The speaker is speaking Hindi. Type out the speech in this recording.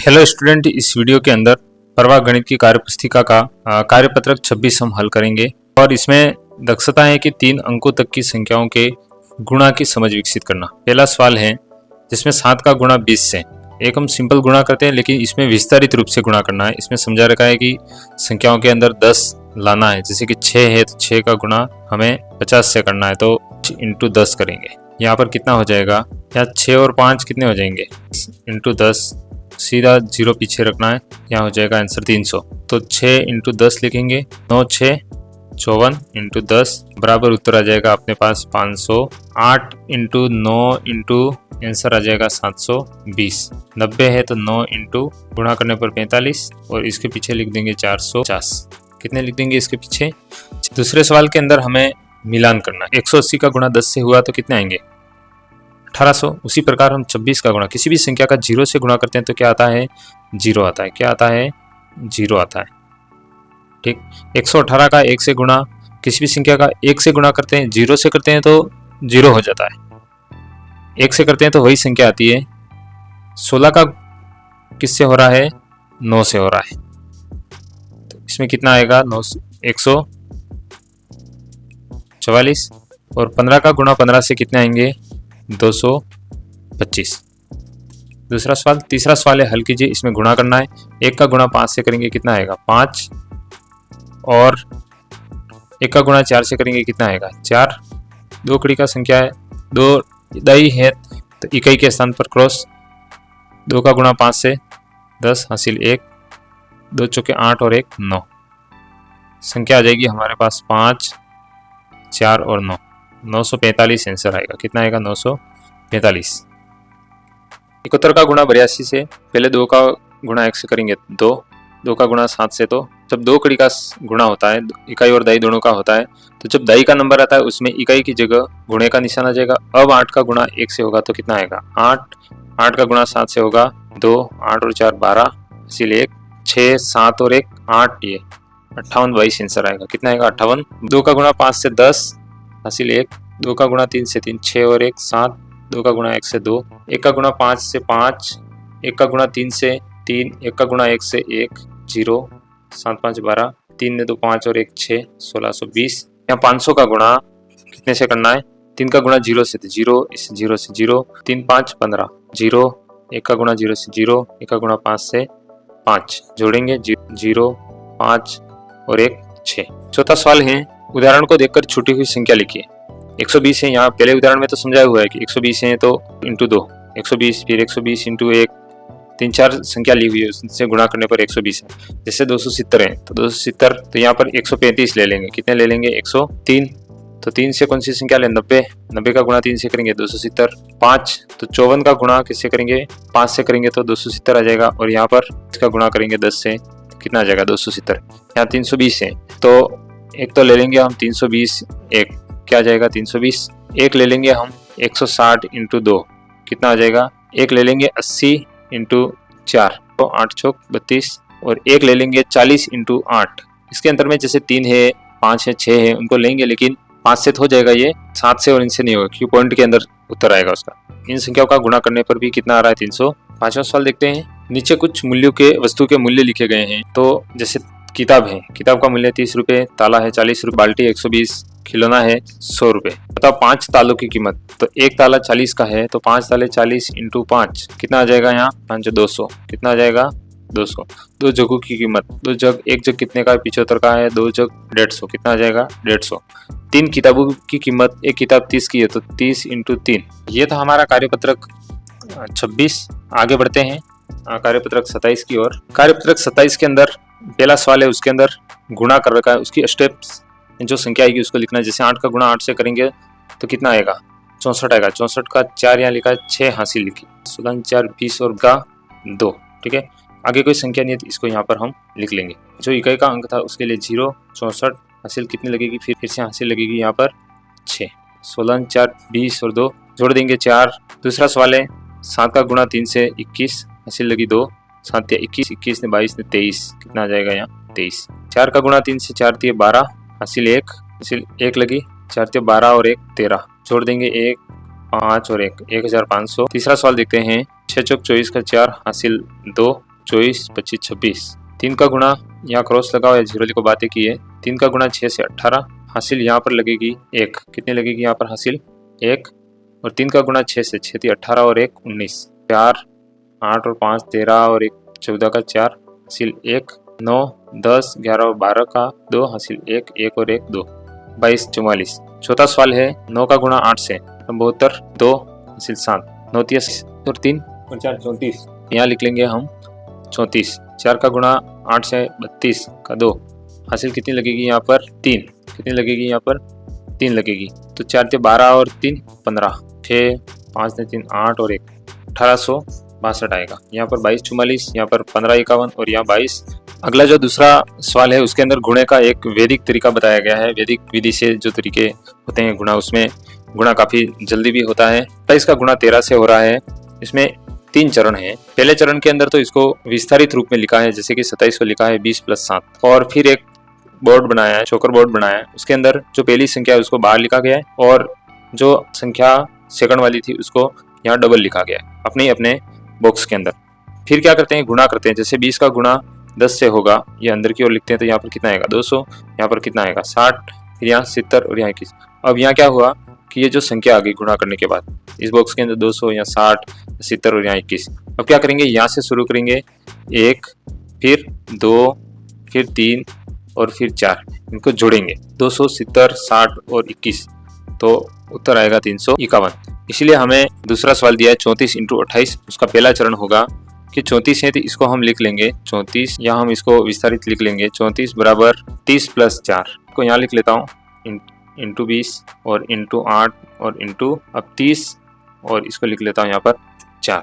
हेलो स्टूडेंट, इस वीडियो के अंदर प्रवाह गणित की कार्यपुस्तिका का कार्यपत्रक 26 हम हल करेंगे और इसमें दक्षता है कि 3 अंकों तक की संख्याओं के गुणा की समझ विकसित करना। पहला सवाल है जिसमें 7 का गुणा 20 से। एक हम सिंपल गुणा करते हैं लेकिन इसमें विस्तारित रूप से गुणा करना है। इसमें समझा रखा है कि संख्याओं के अंदर 10 लाना है। जैसे कि 6 है तो 6 का गुणा हमें 50 से करना है, तो इंटू 10 करेंगे। यहाँ पर कितना हो जाएगा, यहाँ 6 और 5 कितने हो जाएंगे, इंटू 10, सीधा 0 पीछे रखना है। यहाँ हो जाएगा आंसर 300। तो 6 इंटू 10 लिखेंगे, 9 6 54 इंटू 10 बराबर उत्तर आ जाएगा अपने पास 500। 8 इंटू 9 इंटू आंसर आ जाएगा 720। 90 है तो 9 इंटू गुणा करने पर 45 और इसके पीछे लिख देंगे 450। कितने लिख देंगे इसके पीछे। दूसरे सवाल के अंदर हमें मिलान करना है। 180 का गुणा 10 से हुआ तो कितने आएंगे, 1800। उसी प्रकार हम 26 का गुणा किसी भी संख्या का 0 से गुणा करते हैं तो क्या आता है, 0 आता है। क्या आता है, 0 आता है। ठीक। 118 का 1 से गुणा किसी भी संख्या का 1 से गुणा करते हैं, 0 से करते हैं तो 0 हो जाता है। 1 से करते हैं तो वही संख्या आती है। 16 का किससे हो रहा है, 9 से हो रहा है। तो इसमें कितना आएगा, 144। और 15 का गुणा 15 से कितने आएंगे, 225। दूसरा सवाल, तीसरा सवाल है, हल कीजिए। इसमें गुणा करना है। 1 का गुणा 5 से करेंगे कितना आएगा, 5। और 1 का गुणा 4 से करेंगे कितना आएगा, 4। 2 कड़ी का संख्या है, 2 दाई है तो इकाई के स्थान पर क्रॉस। 2 का गुणा 5 से 10 हासिल 1, 2 चौके 8 और 1 9। संख्या आ जाएगी हमारे पास 5 4 और 9, 945 आंसर आएगा। कितना आएगा, 945। 71 का गुणा 82 से। पहले 2 का गुणा 1 से करेंगे 2, 2 का गुणा 7 से। तो जब 2 कड़ी का गुणा होता है, इकाई और दाई दोनों का होता है, तो जब दाई का नंबर आता है उसमें इकाई की जगह गुणे का निशान आ जाएगा। अब 8 का गुणा 1 से होगा तो कितना आएगा, 8। 8 का गुणा 7 से होगा 2, 8 और 4 12 इसीलिए 1, 6 7 और 1 8, ये 58 22 आंसर आएगा। कितना आएगा, 58। 2 का गुणा 5 से 10 हासिल 1, 2 का गुणा 3 से 3 6 और 1 7, 2 का गुणा 1 से 2, 1 का गुणा 5 से 5, 1 का गुणा 3 से 3, 1 का गुणा 1 से 1 0, 7 5 12, 3 ने 2 5 और 1 6, 1620। यहाँ 500 का गुणा कितने से करना है, 3 का गुणा 0 से 0, इस 0 से 0, 3 5 15 0, 1 का गुणा 0 से 0, 1 का गुणा 5 से 5 जोड़ेंगे 0 5 और 1 6। चौथा सवाल है, उदाहरण को देखकर छूटी हुई संख्या लिखिए। 120 है, यहाँ पहले उदाहरण में तो समझाया हुआ है कि 120 है तो इंटू 2, 120 फिर 120 इंटू 1, 3-4 संख्या ली हुई है, उससे गुणा करने पर 120 है। जैसे 270 है तो 270, तो यहाँ पर 135 ले लेंगे। कितने ले लेंगे, 103। तो 3 से कौन सी संख्या ले, 90। 90 का गुणा 3 से करेंगे 270। 5 तो 54 का गुणा किससे करेंगे, 5 से करेंगे तो 270 आ जाएगा। और यहाँ पर इसका गुणा करेंगे 10 से, कितना आ जाएगा, 270। यहाँ 320 है तो एक तो ले लेंगे हम 320, एक क्या जाएगा 320। एक ले लेंगे हम 160 इंटू 2, कितना आ जाएगा। एक ले लेंगे 80 इंटू 4, तो 8 चौक 32। और एक ले लेंगे 40 इंटू 8। इसके अंदर में जैसे 3 है 5 है 6 है उनको लेंगे, लेकिन 5 से तो हो जाएगा, ये 7 से और इनसे नहीं होगा क्योंकि पॉइंट के अंदर उत्तर आएगा उसका। इन संख्याओं का गुणा करने पर भी कितना आ रहा है, 300। 5वां सवाल देखते हैं। नीचे कुछ मूल्यों के वस्तु के मूल्य लिखे गए हैं। तो जैसे किताब है, किताब का मूल्य 30 रुपए, ताला है 40 रुपए, बाल्टी 120, खिलौना है 100 रुपए। बताओ 5 तालों की कीमत। तो एक ताला 40 का है तो 5 ताले 40 इंटू 5 कितना आ जाएगा, यहाँ 5 200, कितना आ जाएगा 200। 2 जगों की कीमत, 2 जग, एक जग कितने का है, 75 का है, 2 जग 150, कितना आ जाएगा 150। 3 किताबों की कीमत, एक किताब 30 की है तो 30 इंटू 3। ये था हमारा कार्यपत्रक 26। आगे बढ़ते हैं कार्यपत्रक 27 की ओर। कार्यपत्रक 27 के अंदर पहला सवाल है, उसके अंदर गुणा कर रखा है, उसकी स्टेप्स जो संख्या आएगी उसको लिखना है। जैसे 8 का गुणा 8 से करेंगे तो कितना आएगा, 64 आएगा। 64 का 4 यहाँ लिखा है, 6 हासिल लिखी, 16 4 20 और का 2। ठीक है, आगे कोई संख्या नहीं है तो इसको यहाँ पर हम लिख लेंगे। जो इकाई का अंक था उसके लिए 0, 64 हासिल कितनी लगेगी, फिर से हासिल लगेगी यहाँ पर 6, 16 4 20 और 2 जोड़ देंगे 4। दूसरा सवाल है, 7 का गुणा 3 से 21 हासिल लगी 2, 7 या 21, 21 ने 22 ने 23, कितना आ जाएगा यहाँ 23। 4 का गुणा 3 से 4 3 12 हासिल 1, हासिल 1 लगी, 4 3 12 और 1 13 जोड़ देंगे 1 5 और 1 1500। तीसरा सवाल देखते हैं, 6 चौक 24 का 4 हासिल 2, 24, 25, 26। 3 का गुणा यहाँ क्रॉस लगा हुआ है, जीरो को बातें की है। 3 का गुणा 6 से 18, हासिल यहाँ पर लगेगी 1। कितनी लगेगी यहाँ पर हासिल 1। और 3 का गुणा 6 से 6 18 और 1 19। 4 8 और 5 13 और 1 14 का 4 हासिल 1। 9 10 11 और 12 का 2 हासिल 1 1 और 1 2। 22 44। चौथा सवाल है 9 का गुणा 8 से 72, 2 हासिल 7। 9 30 और 3 और 4 34। यहाँ लिख लेंगे हम 34। 4 का गुणा 8 से 32 का 2 हासिल कितनी लगेगी यहाँ पर 3। कितनी लगेगी यहाँ पर 3 लगेगी। तो 4 से 12 और 3 15। 6 5 से 3 8 और 1 1862 आएगा। यहाँ पर 22 44, यहाँ पर 15 51 और यहाँ 22। अगला जो दूसरा सवाल है उसके अंदर गुणे का एक वैदिक तरीका बताया गया है। वैदिक विधि से जो तरीके होते हैं गुणा, उसमें गुणा काफी जल्दी भी होता है। 27 का गुणा 13 से हो रहा है। इसमें 3 चरण हैं। पहले चरण के अंदर तो इसको विस्तारित रूप में लिखा है, जैसे कि 27 को लिखा है 20 + 7। और फिर एक बोर्ड बनाया है, चोकर बोर्ड बनाया है। उसके अंदर जो पहली संख्या है उसको बाहर लिखा गया है और जो संख्या सेकंड वाली थी उसको यहाँ डबल लिखा गया है अपने अपने बॉक्स के अंदर। फिर क्या करते हैं, गुणा करते हैं। जैसे 20 का गुणा 10 से होगा, ये अंदर की ओर लिखते हैं, तो यहाँ पर कितना आएगा 200। यहाँ पर कितना आएगा 60, फिर यहाँ 70 और यहाँ 21। अब यहाँ क्या हुआ कि ये जो संख्या आ गई गुणा करने के बाद इस बॉक्स के अंदर 200, यहाँ 60, 70 और यहाँ 21। अब क्या करेंगे, यहाँ से शुरू करेंगे 1, फिर 2, फिर 3 और फिर 4, इनको जोड़ेंगे 200, 70, 60 और 21, तो उत्तर आएगा 351। इसलिए हमें दूसरा सवाल दिया है 34 × 28। उसका पहला चरण होगा कि 34 है तो इसको हम लिख लेंगे 34, यहाँ हम इसको विस्तारित लिख लेंगे 34 = 30 + 4 को यहाँ लिख लेता हूँ इंटू 20 और इंटू 8 और इंटू अब 30 और इसको लिख लेता हूँ यहाँ पर 4।